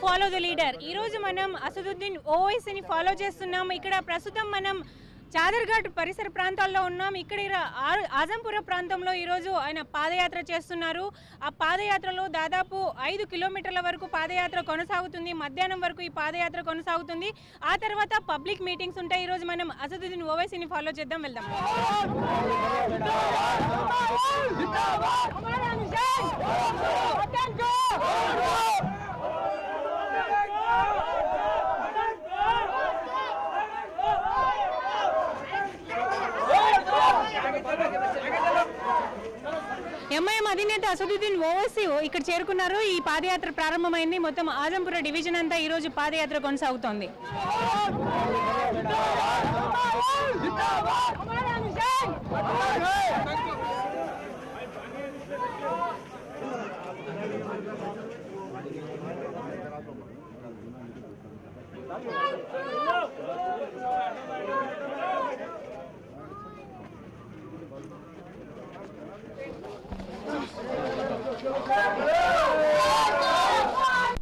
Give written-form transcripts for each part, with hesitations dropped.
Follow the leader. ఈరోజు మనం Asaduddin ఓవైసీని follow చేస్తున్నాం. ఇక్కడ ప్రస్తుతం మనం చాదర్ఘాట్ పరిసర ప్రాంతాల్లో ఉన్నాం. ఇక్కడ ఆజంపుర ప్రాంతంలో ఈరోజు ఆయన పాదయాత్ర చేస్తున్నారు. ఆ పాదయాత్రలో దాదాపు 5 కిలోమీటర్ల వరకు పాదయాత్ర కొనసాగుతుంది. మధ్యాహ్నం వరకు ఈ పాదయాత్ర కొనసాగుతుంది. ఆ తర్వాత పబ్లిక్ మీటింగ్స్ ఉంటాయి. ఈరోజు మనం అసదుద్దీన్ ఓవైసీని ఫాలో చేద్దాం, వెళ్దాం. ఎంఐఎం అధినేత అసదుద్దీన్ ఓవైసీ ఇక్కడ చేరుకున్నారు. ఈ పాదయాత్ర ప్రారంభమైంది. మొత్తం ఆజంపుర డివిజన్ అంతా ఈ రోజు పాదయాత్ర కొనసాగుతోంది.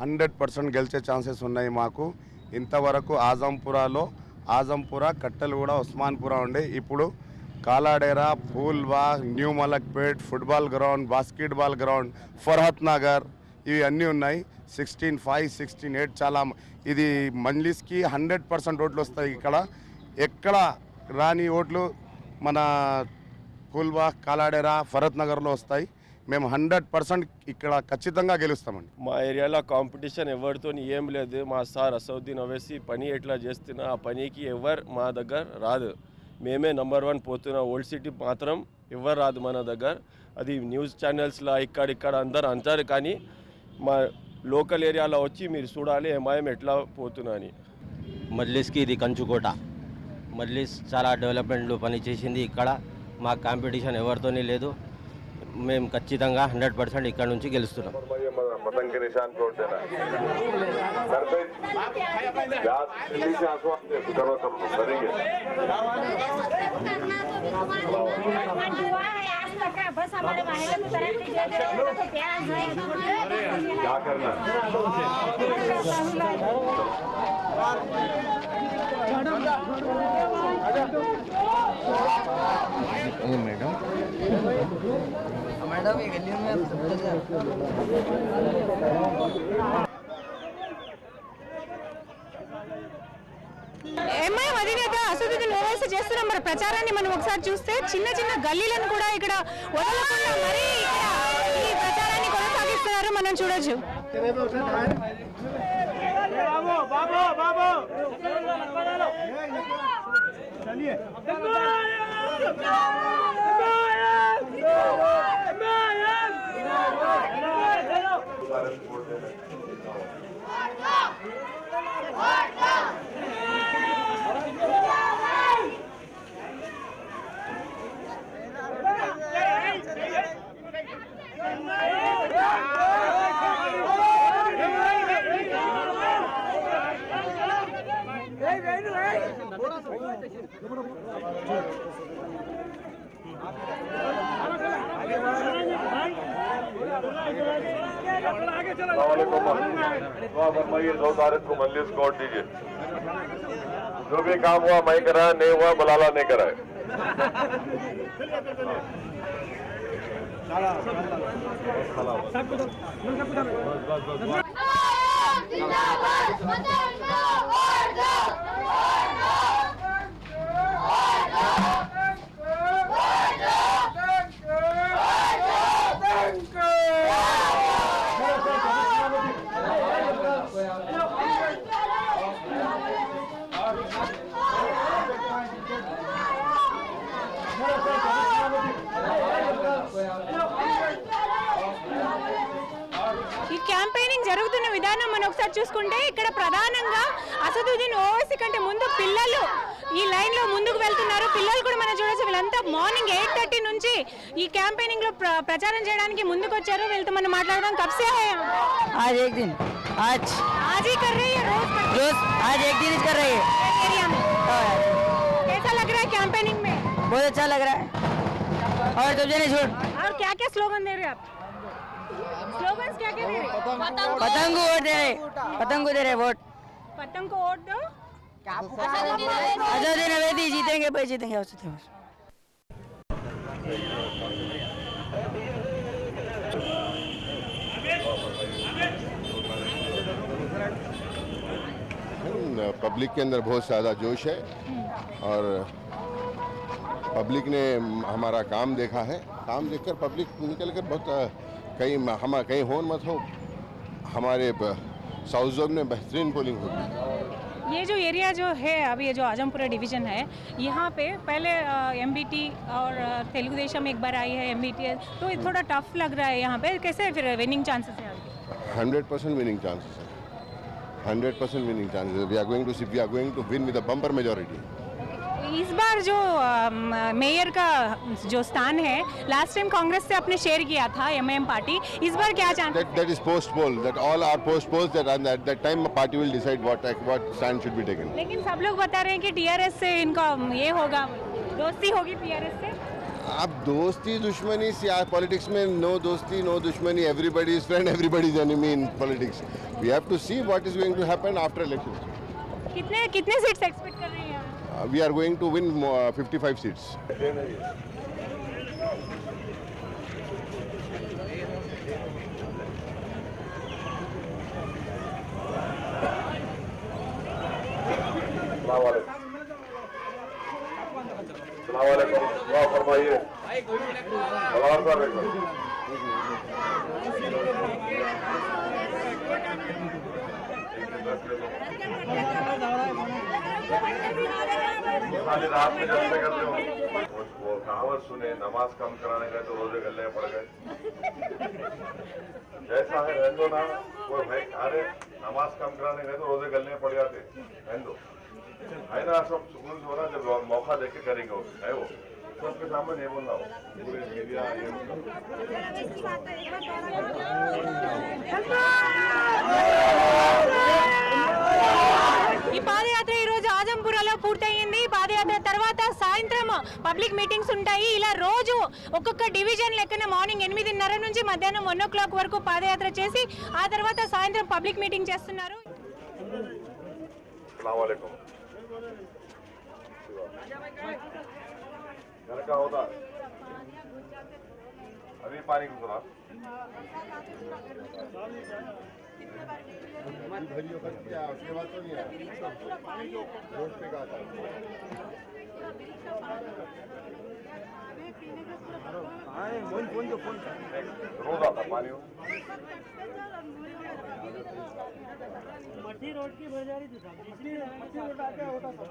%100% గెలిచే ఛాన్సెస్ ఉన్నాయి మాకు. ఇంతవరకు ఆజంపుర కట్టెలగూడ ఉస్మాన్పుర ఉండే, ఇప్పుడు కాలాడేరా, పూల్వా, new Malakpet, football ground, basketball ground, Farhat Nagar ఇవి అన్నీ ఉన్నాయి. 16-5, 16-8 చాలా ఇది మంజ్లిస్కి 100% ఓట్లు వస్తాయి. ఎక్కడ రాని ఓట్లు మన పూల్వా, కాలాడేరా, ఫర్హత్ నగర్లో వస్తాయి. మేము 100% ఇక్కడ ఖచ్చితంగా గెలుస్తామండి. మా ఏరియాలో కాంపిటీషన్ ఎవరితో ఏం లేదు. మా సార్ అసదుద్దీన్ ఓవైసీ పని ఎట్లా చేస్తున్నా ఆ పనికి ఎవరు మా దగ్గర రాదు. మేమే నంబర్ 1 పోతున్నా. ఓల్డ్ సిటీ మాత్రం ఎవరు రాదు మన దగ్గర. అది న్యూస్ ఛానల్స్లో ఇక్కడ అందరు అంటారు, కానీ మా లోకల్ ఏరియాలో వచ్చి మీరు చూడాలి ఎంఐఎం ఎట్లా పోతున్నా అని. మజ్లిస్కి ఇది కంచుకోట. మజ్లిస్ చాలా డెవలప్మెంట్లు పని చేసింది. ఇక్కడ మా కాంపిటీషన్ ఎవరితోనే లేదు. మేము ఖచ్చితంగా 100% ఇక్కడ నుంచి గెలుస్తున్నాం. ఎంఐఎం అధినేత అసదుద్దీన్ ఓవైసీ చేస్తున్న మరి ప్రచారాన్ని మనం ఒకసారి చూస్తే చిన్న చిన్న గల్లీలను కూడా ఇక్కడ వదలకుండా మరి ఈ ప్రచారాన్ని కొనసాగిస్తున్నారు, మనం చూడొచ్చు. फरमाइए 2 तारीख को मजलिस को दीजिए. जो भी काम हुआ मैं कराया, नहीं हुआ बलाला नहीं कराए. ఈ క్యాంపెయినింగ్ జరుగుతున్న విధానం మనం ఒకసారి చూసుకుంటే ఇక్కడ ప్రధానంగా అసదుద్దీన్ ఓవైసీ కంటే ముందు పిల్లలు ఈ లైన్ లో ముందుకు వెళ్తున్నారు. పిల్లలు కూడా మనం చూడొచ్చు. వీళ్ళంతా మార్నింగ్ 8:30 నుంచి ఈ క్యాంపెయినింగ్ లో ప్రచారం చేయడానికి ముందుకు వచ్చారు. వీళ్ళతో మనం మాట్లాడదాం. कब से है? आज एक दिन. आज ही कर रही है? रोज आज एक दिन कर रही है एरिया में. कैसा लग रहा है कैंपेनिंग में? बहुत अच्छा लग रहा है. और तुझे नहीं छोड़. और क्या क्या स्लोगन दे रहे हैं आप? स्लोगन टीआरएस क्या कह रहे हैं? पतंग को वोट दे रहे, पतंग को दे रहे वोट। पतंग को वोट दो। असदुद्दीन अवैसी जीतेंगे, भाई जीतेंगे। पब्लिक के अंदर बहुत ज़्यादा जोश है और पब्लिक ने हमारा काम देखा है। काम देखकर पब्लिक निकल कर बहुत कहीं हो मत हो, हमारे साउथ जोन में बेहतरीन पोलिंग होगी। ये जो एरिया जो है अभी ये जो आजमपुरा डिवीजन है, यहाँ पे पहले एमबीटी और तेलुगु देशम एक बार आई है एमबीटी, तो ये थोड़ा टफ लग रहा है यहाँ पे। कैसे फिर विनिंग चांसेस है? 100% विनिंग चांसेस है, 100% winning chances. We are going to win with a bumper majority. इस बार जो मेयर का जो स्थान है, लास्ट टाइम कांग्रेस से अपने शेयर किया था एमएम पार्टी, इस बार क्या chance? That is post poll. That all are post polls. That at that time a party will decide what stand should be taken. लेकिन सब लोग बता रहे हैं कि टीआरएस से इनका ये होगा, दोस्ती होगी टीआरएस से। अब दोस्ती दुश्मनी पॉलिटिक्स में नो दोस्ती नो दुश्मनी, everybody is friend, everybody is enemy in politics. We have to see what is going to happen after election. कितने सीट्स एक्सपेक्ट कर रहे हैं? We are going to win 55 seats. अस्सलामुअलैकुम, दुआ फरमाइए। सलाम अलैकुम। रात में जलसे करते हो, वो कहावत सुने, नमाज कम कराने गए तो रोजे गलने पड़ गए। जैसा है रहने दो ना, कोई भाई अरे नमाज कम कराने गए तो रोजे गलने पड़ जाते, रहने दो। है ना, सब सुकून से हो रहा, जब मौका देके करेंगे वो है, वो सबके सामने नहीं बोल रहा हूँ, पूरे मीडिया ये ఈ పాదయాత్ర ఈ రోజు ఆజంపురాలో పూర్తయింది. పాదయాత్ర తర్వాత సాయంత్రం పబ్లిక్ మీటింగ్స్ ఉంటాయి. ఇలా రోజు ఒక్కొక్క డివిజన్ లెక్కన మార్నింగ్ 8:30 నుంచి మధ్యాహ్నం 1 o'clock వరకు పాదయాత్ర చేసి ఆ తర్వాత సాయంత్రం పబ్లిక్ మీటింగ్ చేస్తున్నారు. अस्सलाम वालेकुम। घर का होता अभी पानी गुजरा उसके बाद तो नहीं आया, रोड पे कहा था। रोज आता पानी हो। रोड की भर जा रही थी, रोड आके होता था।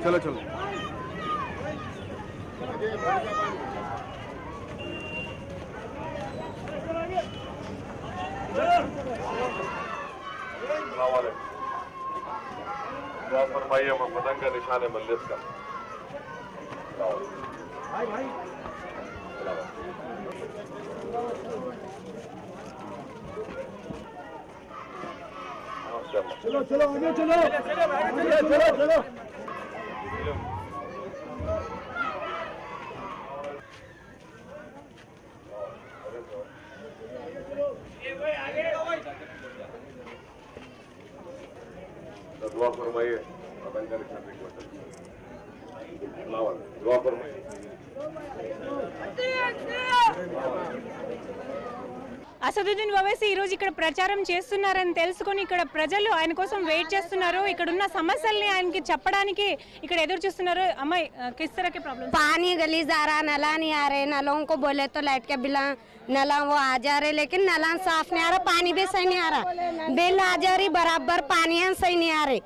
चलो चलो दुआ फरमाइए पतंग का निशान है मजलिस का। चलो चलो आगे चलो चलो चलो। दुआ फरमाइए पतंग का निशान दुआ फरमाइए। అసదుద్దీన్ ఓవైసీ ఈ రోజు ఇక్కడ ప్రచారం చేస్తున్నారని తెలుసుకొని ఇక్కడ ప్రజలు ఆయన కోసం వెయిట్ చేస్తున్నారు. ఇక్కడ ఉన్న సమస్యల్ని ఆయనకి చెప్పడానికి ఇక్కడ ఎదురు చూస్తున్నారు. అమ్మాయి किस तरह के प्रॉब्लम? पानी गलीज आ रहा, नला नहीं आ रहे, नलों को बोले तो लाइट के बिल नला वो आ जा रहे, लेकिन नला साफ नहीं आ रहा, पानी भी सही नहीं आ रहा, बिल आ जा रही बराबर, पानी सही नहीं आ रही।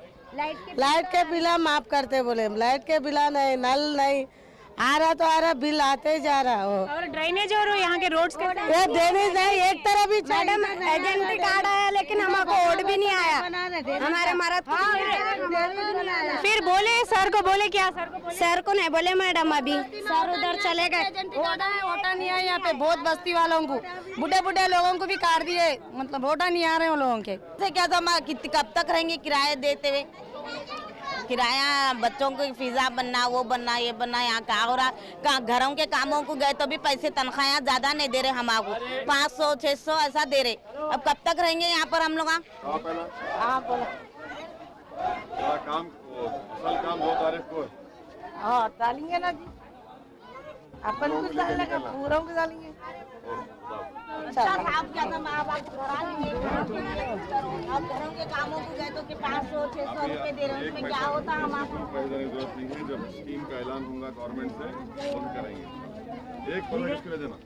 लाइट के बिला माफ करते बोले, लाइट के बिला नहीं, नल नहीं आ रहा तो आ रहा, बिल आते जा रहा हो। और ड्रेनेज और यहाँ के रोड्स का ड्रेनेज नहीं, एक तरफ भी मैडम आइडेंटिटी कार्ड आया लेकिन हमको वोट भी नहीं आया, हमारे मरद फिर बोले सर को बोले क्या? सर को नहीं बोले मैडम, अभी सर उधर चले गए। वोटा नहीं आया यहाँ पे, बहुत बस्ती वालों को, बुढ़े बुढ़े लोगों को भी काट दिए, मतलब वोटा नहीं आ रहे उन लोगों के। क्या तो कब तक रहेंगे किराए देते हुए? किराया बच्चों को फिजा बनना, वो बनना, ये बनना, यहाँ क्या हो रहा, कहाँ घरों के कामों को गए तो भी पैसे तनख्वाह ज्यादा नहीं दे रहे हमको, 500 600 ऐसा दे रहे। अब कब तक रहेंगे यहाँ पर हम लोग? काम 2 तारीख को डालेंगे ना जी, अपन कुछ डालेंगे, पूरा को डालेंगे। साहब क्या था, माँ बाप अब घरों के कामों को गए तो 500 600 रुपए दे रहे हैं, उसमें क्या होता हमारा? जरूरत नहीं है, जब स्कीम का ऐलान होगा गवर्नमेंट से हम करेंगे। एक पता किसके लिए देना?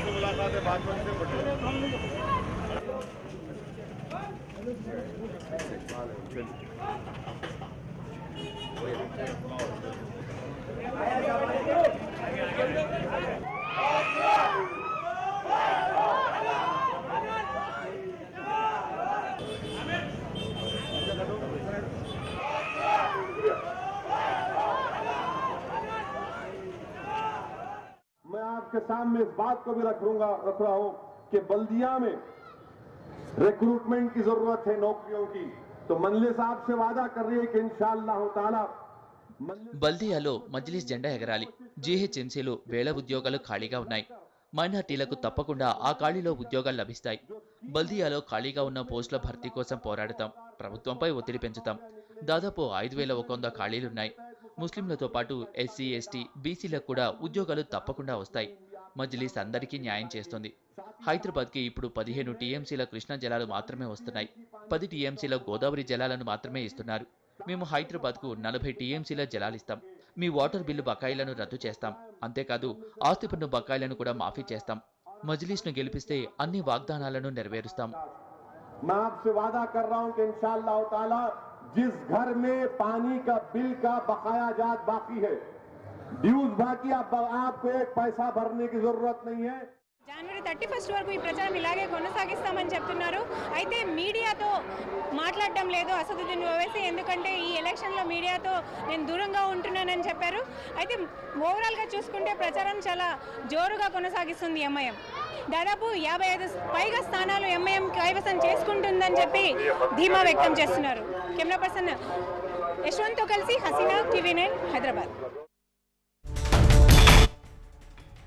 मुलाकात है, बात मैं आपके सामने इस बात को भी रख रहा हूं कि बल्दिया में रिक्रूटमेंट की जरूरत है, नौकरियों की। तो मंजली साहब से वादा कर रही है कि इंशाअल्लाह ताला బల్దియాలో మజ్లిస్ జెండా ఎగరాలి। జీహెచ్ఎంసీలో వేల ఉద్యోగాలు ఖాళీగా ఉన్నాయి। మైనార్టీలకు తప్పకుండా ఆ ఖాళీలో ఉద్యోగాలు లభిస్తాయి। బల్దియాలో ఖాళీగా ఉన్న పోస్టుల భర్తీ కోసం పోరాడతాం, ప్రభుత్వంపై ఒత్తిడి పెంచుతాం। దాదాపు 5100 ఖాళీలున్నాయి। ముస్లింలతో పాటు ఎస్సీ ఎస్టీ బీసీలకు కూడా ఉద్యోగాలు తప్పకుండా వస్తాయి। మజ్లిస్ అందరికీ న్యాయం చేస్తుంది। హైదరాబాద్కి ఇప్పుడు 15 టీఎంసీల కృష్ణా జలాలు మాత్రమే వస్తున్నాయి। 10 టీఎంసీల గోదావరి జలాలను మాత్రమే ఇస్తున్నారు। మేము హైదరాబాద్కు 40 టీఎంసీల జలాలిస్తాం। మీ వాటర్ బిల్లు బకాయిలను రద్దు చేస్తాం। అంతేకాదు ఆస్తి పన్ను బకాయిలను కూడా మాఫీ చేస్తాం। మజ్లిస్ను గెలిపిస్తే అన్ని వాగ్దానాలను నెరవేరుస్తాం। मैं आपसे वादा कर रहा हूं कि इंशाअल्लाह ताला जिस घर में पानी का बिल का बकाया जात बाकी है, ड्यूज बाकी, आपको एक पैसा भरने की जरूरत नहीं है। జనవరి 31 వరకు ఈ ప్రచారం ఇలాగే కొనసాగిస్తామని చెప్తున్నారు। అయితే మీడియాతో మాట్లాడడం లేదు అసదుద్దీన్ ఓవైసీ, ఎందుకంటే ఈ ఎలక్షన్లో మీడియాతో నేను దూరంగా ఉంటున్నానని చెప్పారు। అయితే ఓవరాల్గా చూసుకుంటే ప్రచారం చాలా జోరుగా కొనసాగిస్తుంది ఎంఐఎం। దాదాపు 55 పైగా స్థానాలు ఎంఐఎం కైవసం చేసుకుంటుందని చెప్పి ధీమా వ్యక్తం చేస్తున్నారు। కెమెరా పర్సన్ యశ్వంత్తో కలిసి హసీనా, టీవీ9 హైదరాబాద్।